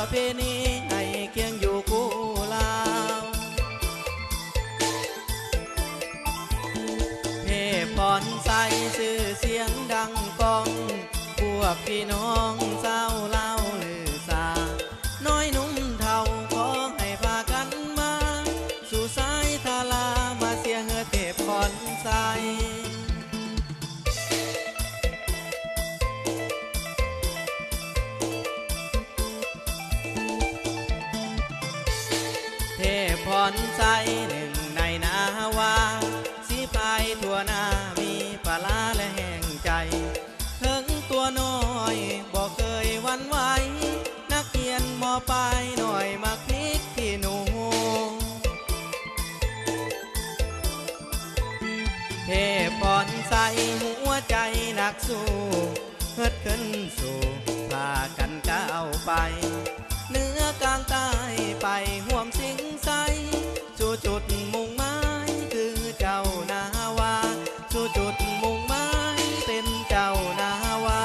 เพณีให้เคียงอยู่คู่ลาวเทพพรใสชื่อเสียงดังก้องพวกพี่น้องเศร้าเล่าลือสาน้อยนุ่มเท่าขอให้พากันมาสู่สายทาลามาเสียงเทพพรใสเทพพรใสหนึ่งในนาวาสีพายทั่วนามีปลาและแห่งใจถึงตัวน้อยบอกเคยหวั่นไหวนักเรียนมอปลายหน่อยมาพลิกที่หนูเทพพรใสหัวใจนักสู้เฮิดขึ้นสู่พากันก้าวไปเหนือกลางใต้ไปห่วมสิงใสสู่จุดมุ่งหมายคือเจ้านาวาสู่จุดมุ่งหมายเป็นเจ้านาวา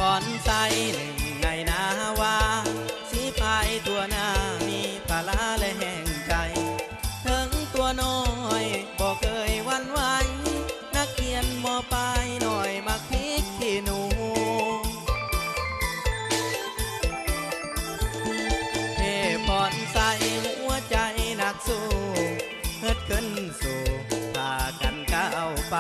พรใสหนึ่งในนาวาสีพายตัวนามีปลาและแห่งใจถึงตัวน้อยบอกเคยหวั่นไหวนักเรียนมอปลายหน่อยมาพลิกที่หนูเทพพรใสหัวใจนักสู้เฮิดขึ้นสู่พากันก้าวไป